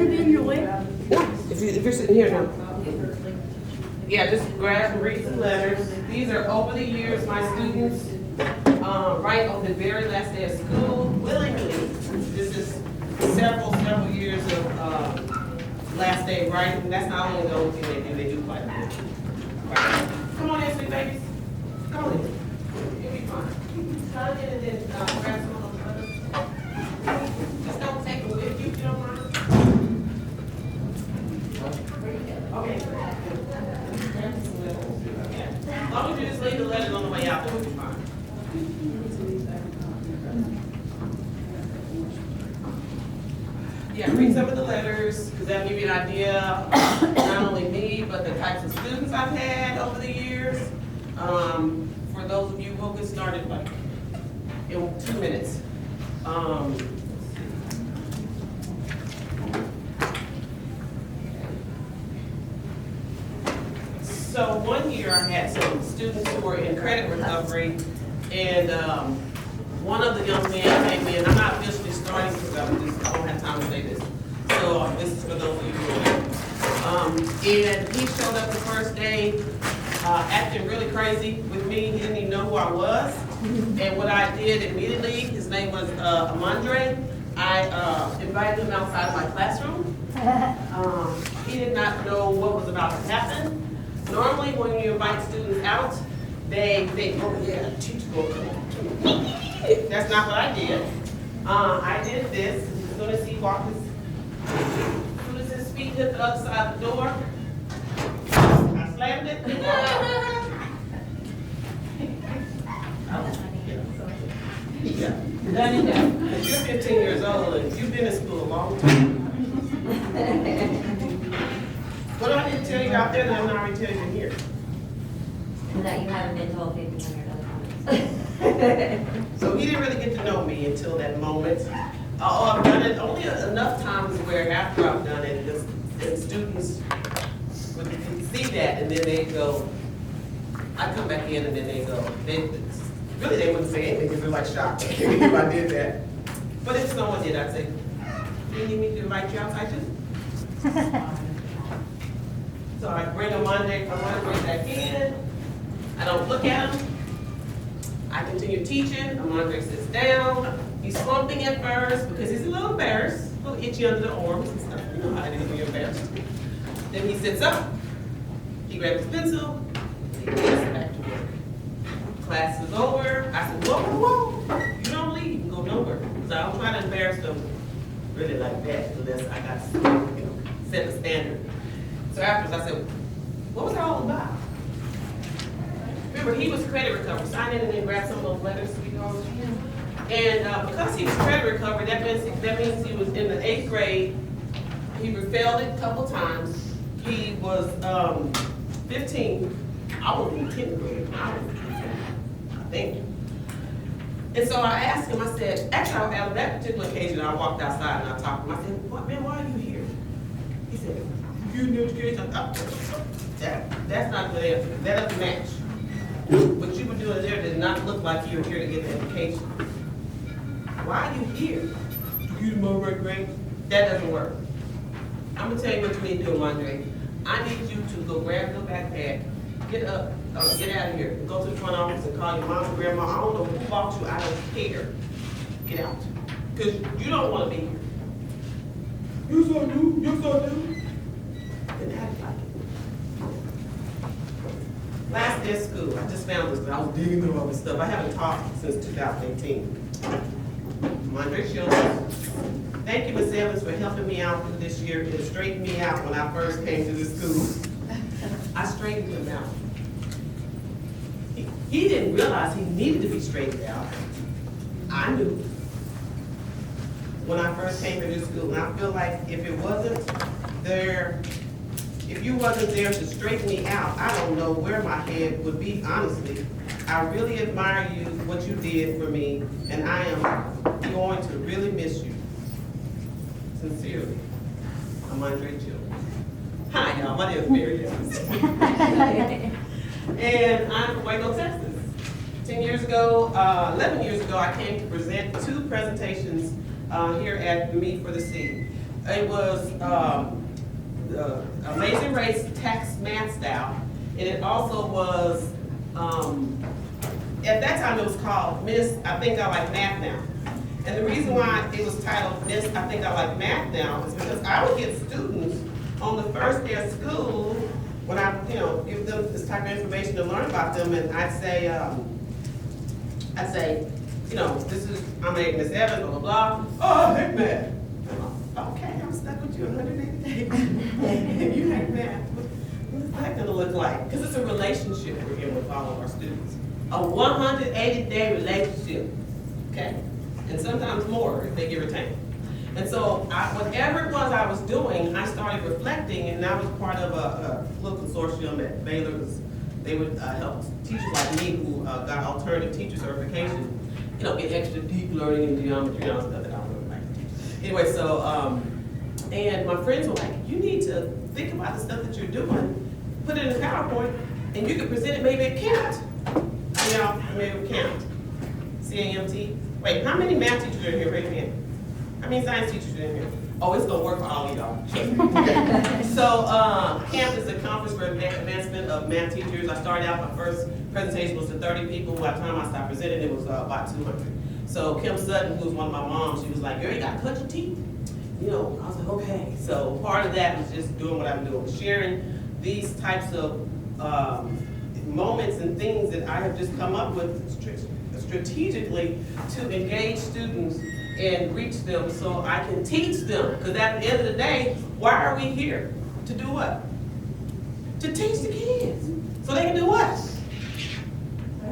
If you're sitting here now. Yeah, just grab and read some letters. These are over the years my students write on the very last day of school willingly. This is several years of last day writing. That's not only the only thing they do quite a bit. Right. Come on in, sweet babies. Come on in. You'll be fine. Come in and then grab some of those letters. Just don't take them with you if you don't mind. Okay. As long as you just leave the letters on the way out, it'll be fine. Yeah, read some of the letters, because that'll give you an idea of not only me, but the types of students I've had over the years. For those of you who will get started like in 2 minutes. So one year I had some students who were in credit recovery, and one of the young men came in. I'm not officially starting because I don't have time to say this. So this is for those of you who are and he showed up the first day acting really crazy with me. He didn't even know who I was. And what I did immediately, his name was Amandre. I invited him outside of my classroom. He did not know what was about to happen. Normally, when you invite students out, they oh yeah, teacher will come. That's not what I did. I did this. As soon as he walked as soon as his feet hit the other side of the door, I slammed it and walked out. Yeah. Because you're 15 years old and you've been in school a long time. What do I need to tell you out there that I'm not already telling you here? That you haven't been told 1,500 other comments. So he didn't really get to know me until that moment. I've done it only enough times where after I've done it, the students would see that and then they go, I come back in and then they go, they wouldn't say anything because they're like shocked. I can't believe I did that. But if someone did, I'd say, do you need me to invite you outside too? So I bring him Monday, I want to bring back in. I don't look at him. I continue teaching. Amandre sits down. He's slumping at first because he's a little embarrassed, a little itchy under the arms and stuff. You know how it is when you're embarrassed. Then he sits up. He grabs his pencil. He goes back to work. Class is over. I said, whoa. You don't leave. You can go nowhere. So I don't try to embarrass them really like that unless I got to set the standard. So afterwards I said, what was that all about? Remember, he was credit recovery. Sign in and then grab some of those letters we go. And because he was credit recovery, that means he was in the 8th grade. He failed it a couple times. He was 15. I was in 10th grade. I think. And so I asked him, I said, actually on that particular occasion, I walked outside and I talked to him. I said, what, man, why are you here? He said, you in education? That's not the answer. That doesn't match. What you were doing there did not look like you were here to get an education. Why are you here? To get my right grade? That doesn't work. I'm going to tell you what you need to do, Andre. I need you to go grab your backpack, get up, get out of here, go to the front office and call your mom and grandma. I don't know who bought you, I don't care. Get out. Because you don't want to be here. Yes, I do. Yes, I do. Then act like it. Last day of school, I just found this, but I was digging through all this stuff. I haven't taught since 2018. Andre Shields. Thank you, Ms. Evans, for helping me out through this year. It straightened me out when I first came to this school. I straightened him out. He didn't realize he needed to be straightened out. I knew when I first came to this school, and I feel like if it wasn't there, if you wasn't there to straighten me out, I don't know where my head would be, honestly. I really admire you, what you did for me, and I am going to really miss you. Sincerely, I'm Andre Children. Hi, y'all. My name is Mary Evans. And I'm from Waco, Texas. 11 years ago, I came to present 2 presentations here at the Meet for the Sea. It was the Amazing Race text math style, and it also was, at that time it was called Miss I Think I Like Math Now. And the reason why it was titled Miss I Think I Like Math Now is because I would get students on the first day of school when I, give them this type of information to learn about them, and I'd say, this is, I'm Miss Evans, blah, blah, blah. Oh, heck math. Okay, I'm stuck with you 180 days. You hate math. What's that gonna look like? Because it's a relationship we're in with all of our students. A 180-day relationship, okay? And sometimes more if they get retained. And so whatever it was I was doing, I started reflecting, and I was part of a little consortium at Baylor. They would help teachers like me who got alternative teacher certification, get extra deep learning in geometry and all stuff that I don't really like to teach. Anyway, so, and my friends were like, you need to think about the stuff that you're doing, put it in a PowerPoint, and you could present it maybe at CAMT. Maybe at CAMT. C-A-M-T. Wait, how many math teachers are in here? Raise your hand. How many science teachers are in here? Oh, it's gonna work for all of y'all. So, CAMP is a conference for advancement of math teachers. I started out, my first presentation was to 30 people. By the time I stopped presenting, it was about 200. So Kim Sutton, who's one of my moms, she was like, "Girl, you gotta cut your teeth." I was like, okay. So part of that was just doing what I'm doing, sharing these types of moments and things that I have just come up with strategically to engage students and reach them so I can teach them. Because at the end of the day, why are we here? To do what? To teach the kids. So they can do what?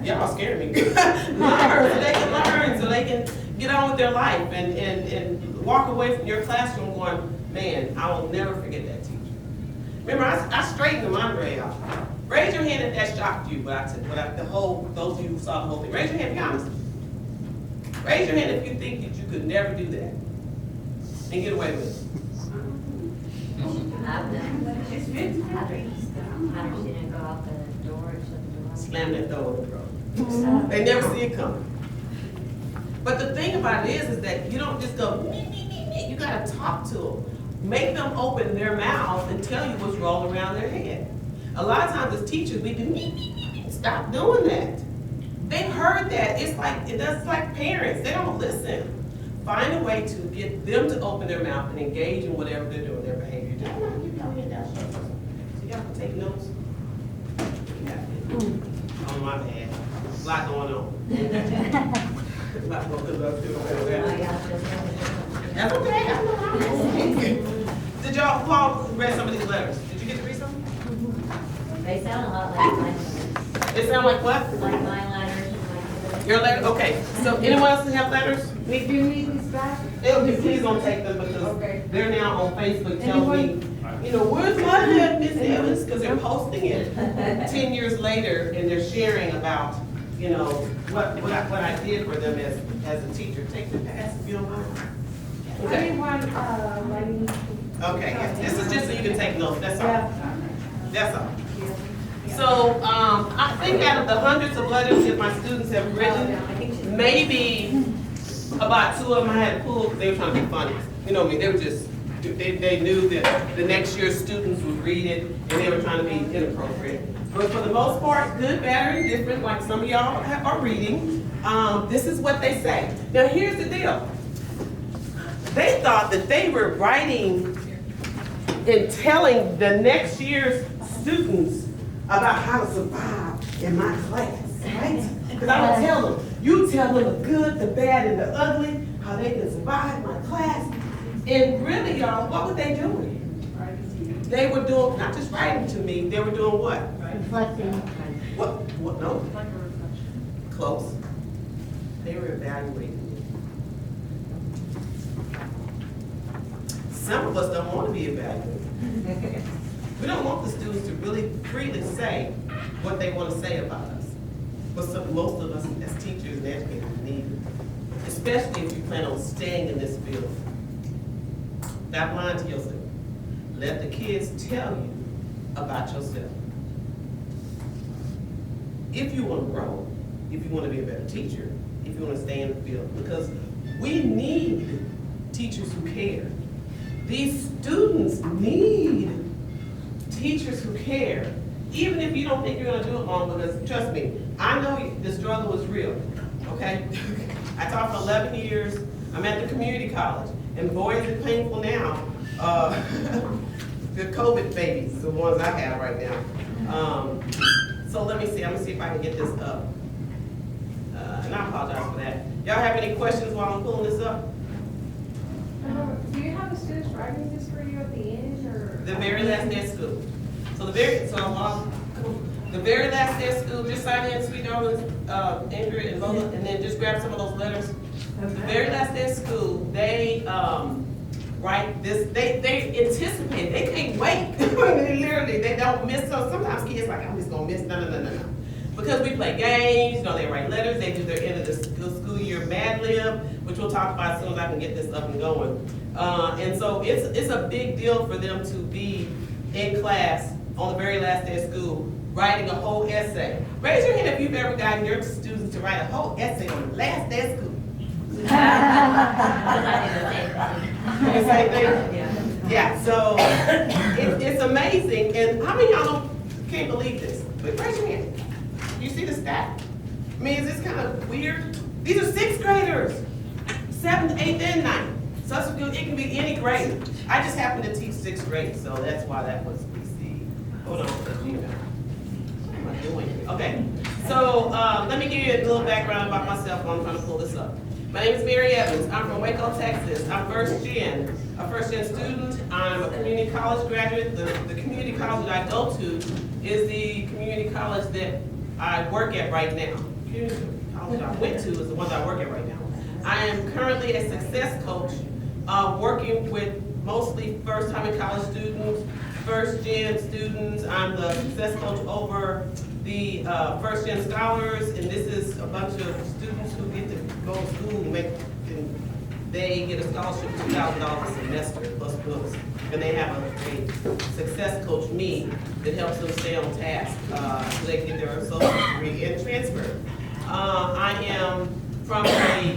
Y'all scared me. Learn, so they can learn, so they can get on with their life and walk away from your classroom going, man, I will never forget that teacher. Remember, I straightened the Monterey out. Raise your hand if that shocked you, those of you who saw the whole thing. Raise your hand, be honest. Raise your hand if you think that you could never do that and get away with it. I've done. I've seen it go out the door and shut the door. Slam that door in the throat. They never see it coming. But the thing about it is that you don't just go, you gotta talk to them. Make them open their mouth and tell you what's rolling around their head. A lot of times as teachers, we do, stop doing that. They've heard that. It's like parents, they don't listen. Find a way to get them to open their mouth and engage in whatever they're doing, their behavior. Just keep your hand down. So you have to take notes. Oh, my bad. A lot going on. A lot going on. That's okay. I know. Did y'all, who all read some of these letters? Did you get to read some? They sound a lot like my letters. They sound like what? Like my letters. Your letter? Okay. So anyone else have letters? Do you need these back? Please don't take them because they're now on Facebook telling me, where's my letter, Miss Evans? Because they're posting it 10 years later and they're sharing about, what I did for them as a teacher. Take the pass if you don't mind. Okay. Okay, yeah. This is just so you can take notes, that's all. That's all. So, I think out of the hundreds of letters that my students have written, maybe about 2 of them I had to pull because they were trying to be funny. You know what I mean? They were just, they knew that the next year's students would read it and they were trying to be inappropriate. But for the most part, good, bad, or indifferent, like some of y'all are reading, this is what they say. Now here's the deal. They thought that they were writing and telling the next year's students about how to survive in my class, right? Because I would tell them, you tell them the good, the bad, and the ugly, how they can survive my class. And really, y'all, what were they doing? They were doing, not just writing to me, they were doing what? Reflecting. What, no? Close. They were evaluating me. Some of us don't want to be evaluated. We don't want the students to really freely say what they want to say about us. But most of us as teachers and educators need it, especially if you plan on staying in this field. Stop lying to yourself. Let the kids tell you about yourself. If you want to grow, if you want to be a better teacher, if you want to stay in the field, because we need teachers who care. these students need teachers who care, even if you don't think you're gonna do it long, because trust me, I know the struggle is real, okay? I taught for 11 years, I'm at the community college, and boy is it painful now. The COVID babies, the ones I have right now. So let me see, I'm gonna see if I can get this up. And I apologize for that. Y'all have any questions while I'm pulling this up? Do you have the students writing this for you at the end, or? The very last day of school. So the very last day of school, just sign in, sweet darlings, Ingrid and Lola, and then just grab some of those letters. The very last day of school, they write this, they anticipate, they can't wait. Literally, they don't miss, so sometimes kids like, I'm just gonna miss, no. Because we play games, they write letters, they do their end of the school year Mad Lib, which we'll talk about as soon as I can get this up and going. And so it's a big deal for them to be in class on the very last day of school, writing a whole essay. Raise your hand if you've ever gotten your students to write a whole essay on the last day of school. The same thing? Yeah, so it's amazing, and how many of y'all can't believe this? But raise your hand. You see the stat? I mean, is this kind of weird? These are sixth graders, 7th, 8th, and 9th. So it can be any grade. I just happen to teach sixth grade, so that's why that was BC. Hold on, what am I doing? Okay, so let me give you a little background about myself while I'm trying to pull this up. My name is Mary Evans. I'm from Waco, Texas. I'm a first gen student. I'm a community college graduate. The community college that I go to is the community college that I work at right now. Community college I went to is the one that I work at right now. I am currently a success coach, working with mostly first time in college students, first gen students. I'm the success coach over the first gen scholars, and this is a bunch of students who get to go to school and they get a scholarship of $2,000 a semester plus books, and they have a success coach, me, that helps them stay on task so they get their associate's degree and transfer. I am from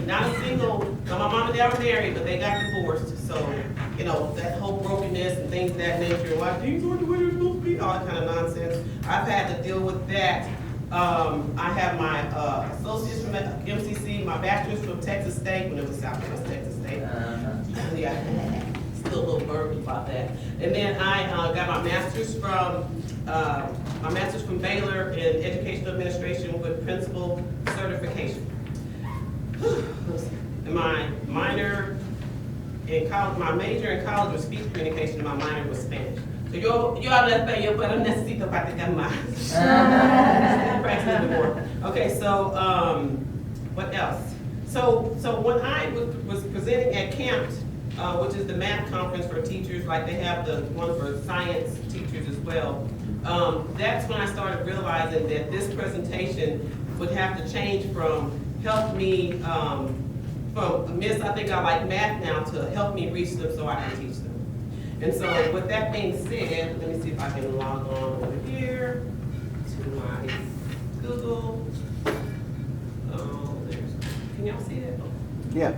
not a single, my mom and dad were married, but they got divorced, so, that whole brokenness and things of that nature, why things aren't the way they're supposed to be, all that kind of nonsense. I've had to deal with that. I have my associates from MCC, my bachelor's from Texas State, when it was Southwest Texas State. Yeah, still a little burdened about that. And then I got my master's from Baylor in Educational Administration with Principal Certification. And my minor in college, my major in college was speech communication, and my minor was Spanish. So yo hablo español, pero necesito practicar más. Practice a little bit more. Okay, so what else? So when I was presenting at camp, which is the math conference for teachers, like they have the one for science teachers as well, that's when I started realizing that this presentation would have to change from help me, from miss, I think I like math now, to help me reach them so I can teach them. And so with that being said, let me see if I can log on over here to my Google. Can y'all see that? Yeah.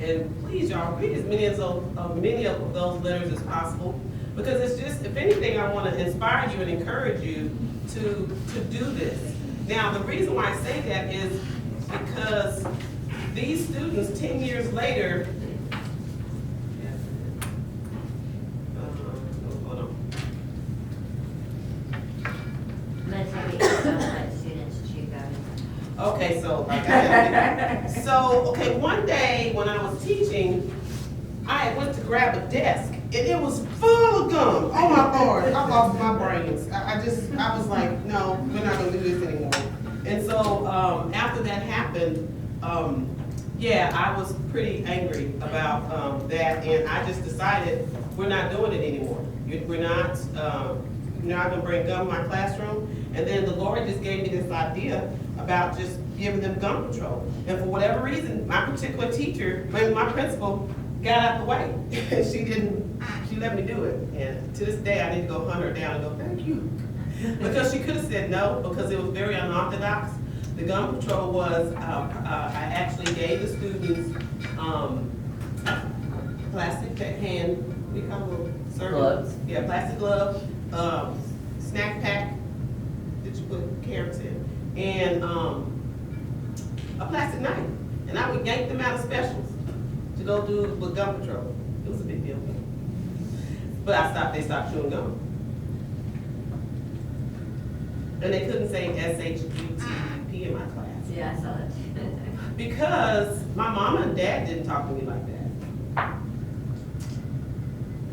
And please, y'all, read as many of those letters as possible, because it's just, if anything, I want to inspire you and encourage you to do this. Now, the reason why I say that is because these students, 10 years later, hold on. Let's have you let students choose that. Okay, so one day when I was teaching, I went to grab a desk and it was full of gum. Oh my Lord, I lost my brains. I was like, no, we're not gonna do this anymore. And so after that happened, I was pretty angry about that, and I just decided we're not doing it anymore. We're not gonna bring gum in my classroom. And then the Lord just gave me this idea about just giving them gum control. And for whatever reason, my particular teacher, my principal, got out the way. She let me do it. And to this day, I need to go hunt her down and go, thank you. Because she could have said no, because it was very unorthodox. The gun patrol was, I actually gave the students, plastic hand, what do you call them? Gloves. Yeah, plastic gloves, snack pack that you put carrots in, and, a plastic knife. And I would yank them out of specials to go do with gun patrol. It was a big deal. But they stopped chewing gum. And they couldn't say SHUTP in my class. Yeah, I saw that. Because my mom and dad didn't talk to me like that.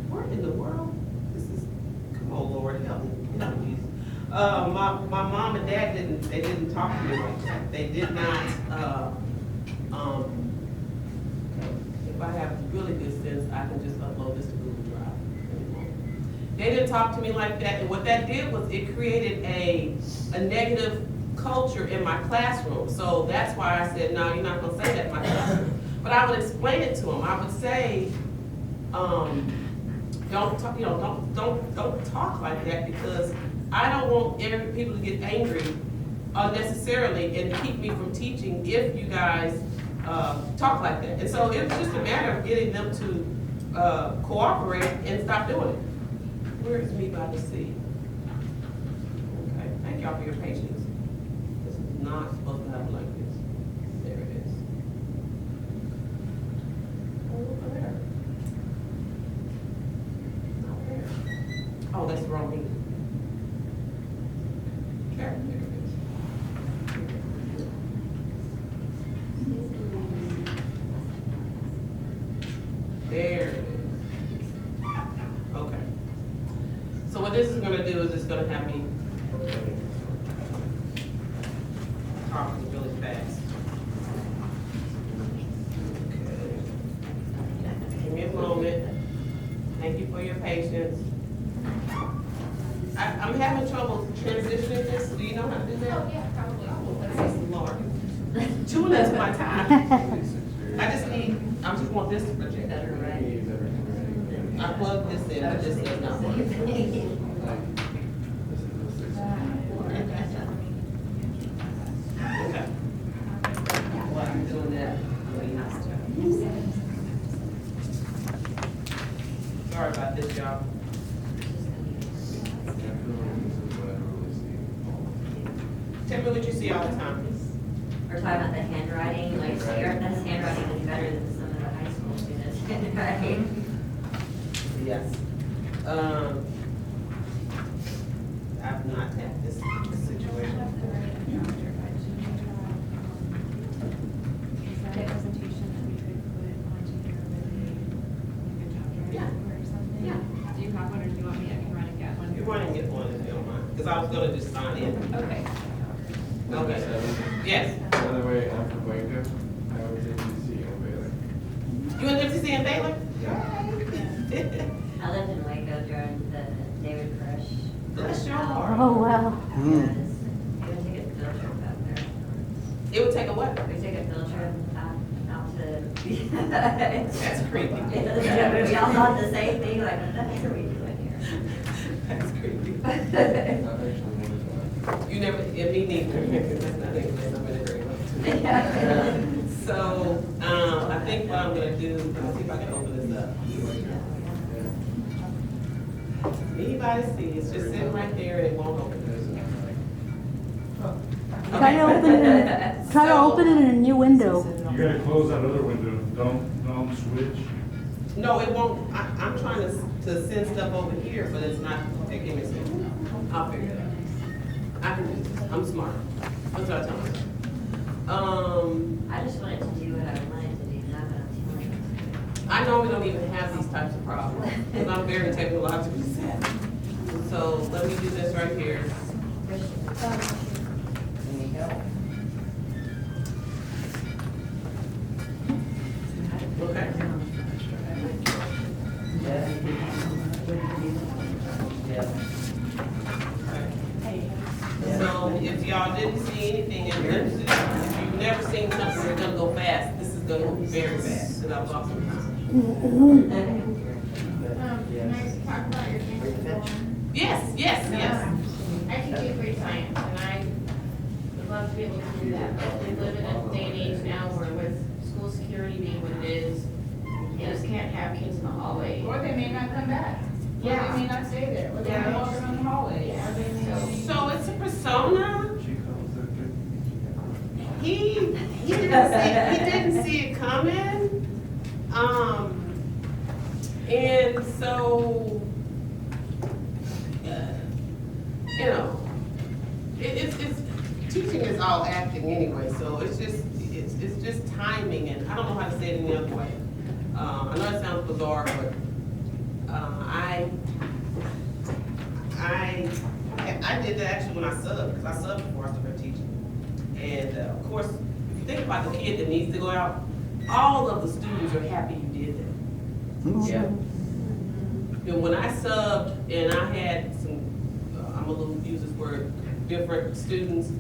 What in the world? This is, come on, Lord, help me. Help me, Jesus. My mom and dad didn't talk to me like that. They did not, if I have really good sense, I can just upload this to Google Drive. They didn't talk to me like that, and what that did was it created a negative culture in my classroom. So that's why I said, no, you're not gonna say that in my classroom. But I would explain it to them. I would say, don't talk like that, because I don't want people to get angry unnecessarily and keep me from teaching if you guys talk like that. And so it was just a matter of getting them to cooperate and stop doing it. Where is me by the sea? Okay, thank y'all for your patience. This is not supposed to happen like this. There it is. Oh, look there. Not there. Oh, that's the wrong thing. There it is. There it is. Okay. So what this is gonna do is it's gonna have me talking really fast. Okay. Give me a moment. Thank you for your patience. I'm having trouble transitioning this. Do you know how to do that? Oh, yeah, probably. Oh, praise the Lord. Chewing into my time. I just want this to project. I plugged this in, but this does not work. Okay. While I'm doing that, sorry about this, y'all. Tell me what you see all the time. We're talking about the handwriting, like, so your handwriting is better than some of the high school students' handwriting. Yes. I've not had this situation. Is that a presentation that we could put onto your good job drive Yeah. or something? Yeah. Do you have one, or do you want me, I can run and get one? You're running it one if you don't mind, because I was gonna just sign in. Okay. Okay. Yes. By the way, I'm from Waco. I was in DC and Baylor. You in FCC in Baylor? I lived in Waco during the David Crush. Bless your heart. Oh, wow. It would take a field trip out there. It would take a what? We took a field trip out to. That's creepy. We all thought the same thing, like, what the heck are we doing here? That's creepy. I've actually never done. You never, yeah, me neither. That's not anything I'm in agreement. So, I think what I'm gonna do, let me see if I can open this up. Anybody see, it's just sitting right there and it won't open. Try to open it, try to open it in a new window. You gotta close that other window, don't switch. No, it won't, I'm trying to send stuff over here, but it's not, okay, give me a second. I'll figure it out. I can do this, I'm smart. That's what I tell myself. I just wanted to do what I wanted to do, not what I'm telling you. I normally don't even have these types of problems, because I'm very technologically savvy. So let me do this right here. Okay. So if y'all didn't see anything, and if you've never seen something that's gonna go fast, this is gonna go very fast, because I've lost some time. Can I talk about your campus form? Yes, yes, yes. I teach eighth grade science, and love to be able to do that, but we live in a day and age now where with school security being what it is, you just can't have kids in the hallway. Or they may not come back. Yeah. Or they may not stay there, or they may walk around the hallway. Yeah, they may. So it's a persona. She calls it good. He didn't see it coming. And so, you know, it's teaching is all acting anyway, so it's just timing, and I don't know how to say it any other way. I know it sounds bizarre, but I did that actually when I subbed, because I subbed before I started teaching. And of course, if you think about the kid that needs to go out, all of the students are happy you did that. Yeah. And when I subbed and I had some, I'm a little, use this word, different students,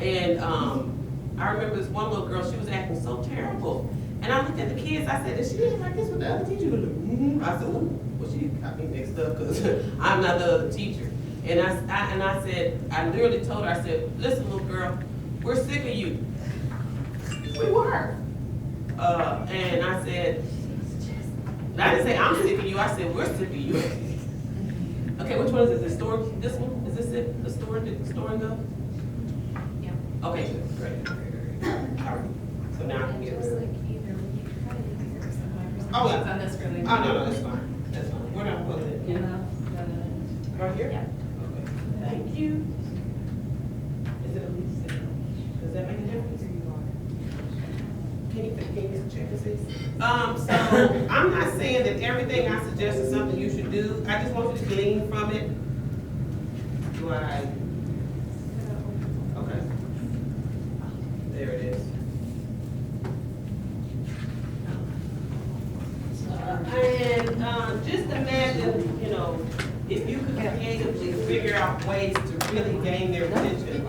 and I remember this one little girl, she was acting so terrible. And I looked at the kids, I said, is she acting like this with the other teacher? I said, ooh, well, she got me mixed up because I'm not the other teacher. And I said, I literally told her, I said, listen, little girl, we're sick of you. We were. And I said, I didn't say I'm sick of you, I said, we're sick of you. Okay, which one is it? The store, this one? Is this it? The store and go? Yeah. Okay, good, great. All right. So now I can get rid of it. Oh, yeah. On this really. Oh, no, that's fine. That's fine. We're not putting it right here? Yeah. Okay. Thank you. Is it at least six? Does that make a difference? Can you check and see? So I'm not saying that everything I suggest is something you should do. I just want you to glean from it. Do I? Okay. There it is. And just imagine, you know, if you could creatively figure out ways to really gain their attention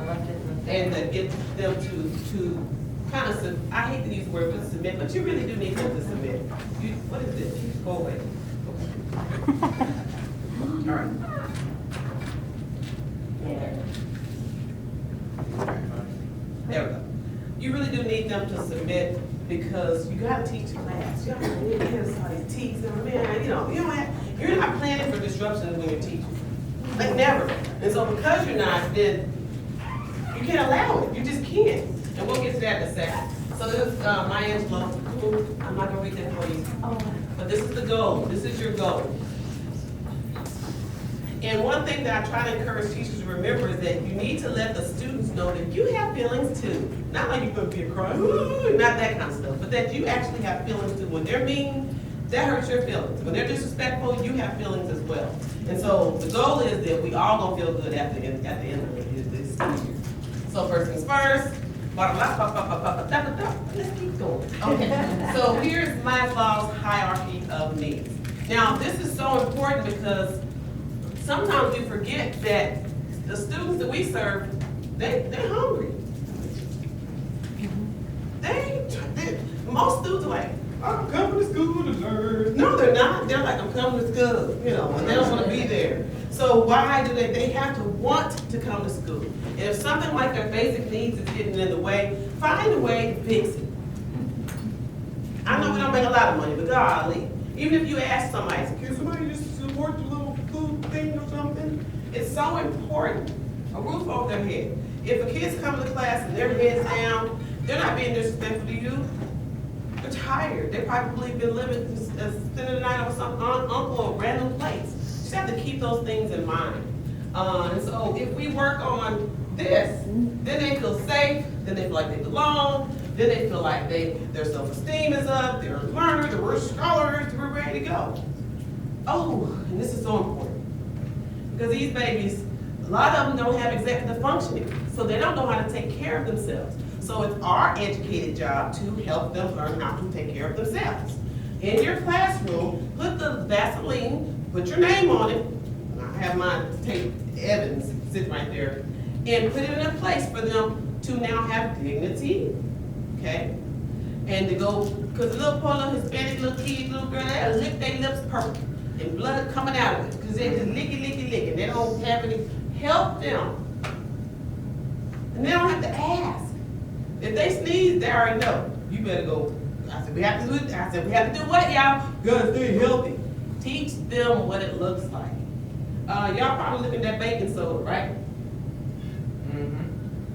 and to get them to kind of, I hate to use the word submit, but you really do need them to submit. What is this? Go away. All right. There we go. You really do need them to submit because you gotta teach class. You gotta teach them, man, you're not planning for disruptions when you're teaching. Like never. And so because you're not, then you can't allow it. You just can't. And we'll get to that in a second. So this is Maya Angelou. I'm not gonna read that for you. But this is the goal. This is your goal. And one thing that I try to encourage teachers to remember is that you need to let the students know that you have feelings too. Not like you're gonna be crying, not that kind of stuff, but that you actually have feelings too. When they're mean, that hurts your feelings. When they're disrespectful, you have feelings as well. And so the goal is that we all gonna feel good at the end of this school year. So first things first, let's keep going. Okay, so here's Maslow's hierarchy of needs. Now, this is so important because sometimes we forget that the students that we serve, they're hungry. Most students are like, I'm coming to school to learn. No, they're not. They're like, I'm coming to school, and they don't want to be there. So why do they have to want to come to school? And if something like their basic needs is getting in the way, find a way to fix it. I know we don't make a lot of money, but golly, even if you ask somebody, can somebody just support your little food thing or something? It's so important. A roof over their head. If a kid's coming to class and their head's down, they're not being disrespectful to you. They're tired. They probably been spending the night on some uncle or random place. You just have to keep those things in mind. And so if we work on this, then they feel safe, then they feel like they belong, then they feel like their self-esteem is up, they're learners, they're scholars, we're ready to go. Oh, and this is so important. Because these babies, a lot of them don't have executive functioning, so they don't know how to take care of themselves. So it's our educated job to help them learn how to take care of themselves. In your classroom, put the Vaseline, put your name on it. I have mine, take Evans, sit right there, and put it in a place for them to now have dignity, okay? And to go, because the little poor little Hispanic little kid, little girl, they lick their lips purple and blood coming out of it because they just licky. They don't have any, help them. And they don't have to ask. If they sneeze, they already know. You better go. I said, we have to do it. I said, we have to do what, y'all? Gotta stay healthy. Teach them what it looks like. Y'all probably looking at baking soda, right?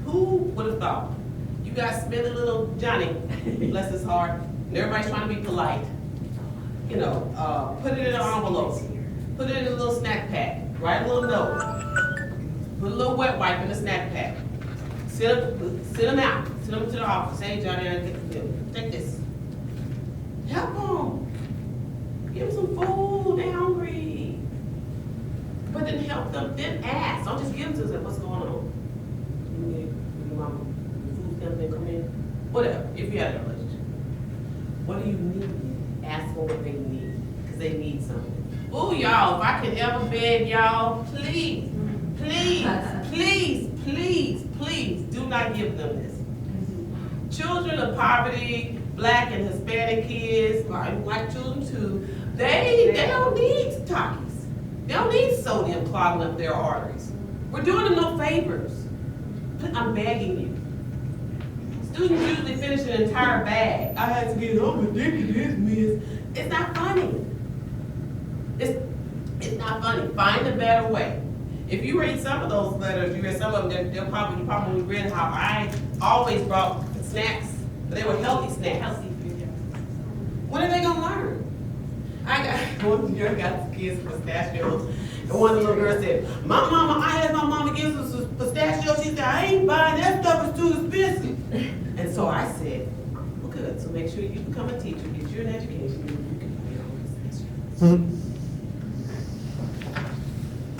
Who would have thought? You got smelly little Johnny, bless his heart, and everybody's trying to be polite. You know, put it in an envelope, put it in a little snack pack, write a little note, put a little wet wipe in the snack pack, sit them out, send them to the office. Hey, Johnny, take this. Help them. Give them some food. They're hungry. But then help them. Then ask. Don't just give them to them. What's going on? You need mama, food stamp didn't come in. Whatever. If you have a relationship, what do you need? Ask for what they need, because they need something. Ooh, y'all, if I can ever beg y'all, please, please, please, please, please, do not give them this. Children of poverty, Black and Hispanic kids, white children too, they don't need Takis. They don't need sodium clogging up their arteries. We're doing them no favors. I'm begging you. Students usually finish an entire bag. I had to get home addicted to this, miss. It's not funny. It's not funny. Find a better way. If you read some of those letters, you read some of them, you probably read how I always brought snacks, but they were healthy snacks. When are they gonna learn? I got one year, I got kids pistachios, and one of the little girls said, I asked my mama to give us some pistachios. She said, I ain't buying that stuff, it's too expensive. And so I said, well, good, so make sure you become a teacher, get you an education, and you can buy your own pistachios.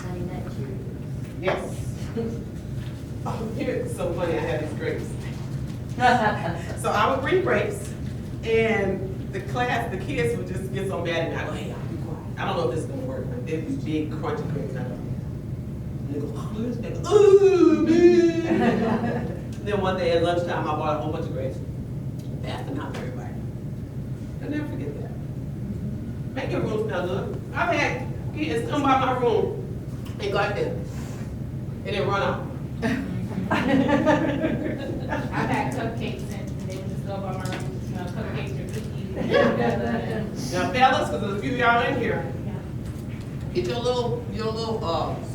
Honey Nut Cheerios. Yes. Oh, here, it's so funny, I had these grapes. So I would bring grapes, and the kids would just get so mad at me. I go, hey, y'all, be quiet. I don't know if this is gonna work. They're these big, crunchy grapes. I don't know. And they go, oh, look at this. Ooh, man. Then one day at lunchtime, I bought a whole bunch of grapes. Passed them out to everybody. I'll never forget that. Make your room smell good. I've had kids come by my room and go like this. And then run out. I've had cupcakes and they would just go by my room, cupcakes or cookies. Now, fellas, because there's a few of y'all in here, get your little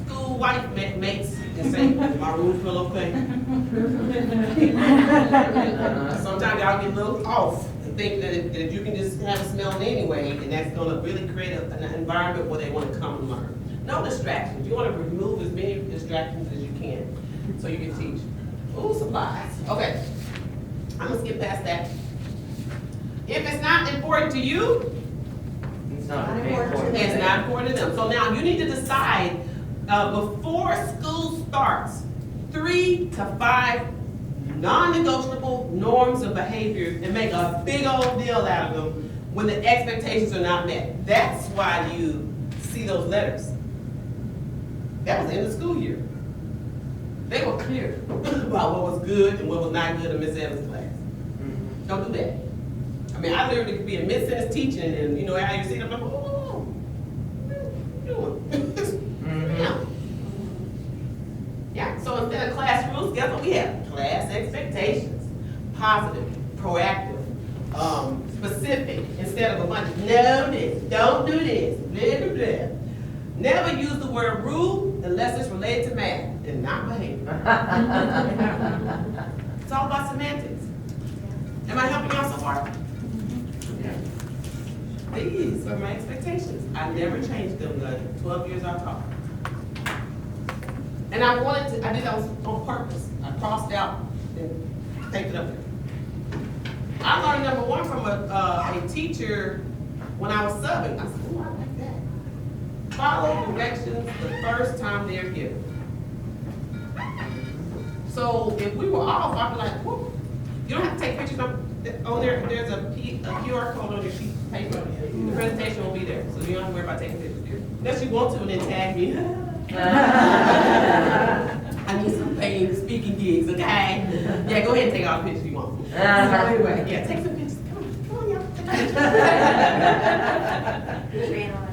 school wife mates and say, my room feel okay. Sometimes y'all get a little off and think that you can just have a smell anyway, and that's gonna really create an environment where they wanna come and learn. No distractions. You wanna remove as many distractions as you can so you can teach. Ooh, supplies. Okay, I'm gonna skip past that. If it's not important to you, It's not important. it's not important to them. So now you need to decide before school starts, 3 to 5 non-negotiable norms of behavior and make a big old deal out of them when the expectations are not met. That's why you see those letters. That was in the school year. They were clear about what was good and what was not good in Miss Evans' class. Don't do that. I mean, I literally could be a mid-sentence teaching and, you know, how you see them, I'm like, oh, what are you doing? Yeah, so instead of class rules, guess what we have? Class expectations. Positive, proactive, specific, instead of a bunch of no this, don't do this, blah, blah, blah. Never use the word rule unless it's related to math and not behavior. It's all about semantics. Am I helping y'all so far? These are my expectations. I never changed them the 12 years I've taught. And I did that on purpose. I crossed out and taped it up there. I learned number one from a teacher when I was subbing. I said, oh, I like that. Follow directions the first time they're given. So if we were off, I'd be like, whoop. You don't have to take pictures on there. There's a QR code on your sheet of paper. The presentation will be there, so you don't have to worry about taking pictures here. Unless you want to and then tag me. I need some paid speaking gigs, okay? Yeah, go ahead and take all the pictures you want. So anyway, yeah, take some pictures. Come on, y'all. Take pictures. Ran on.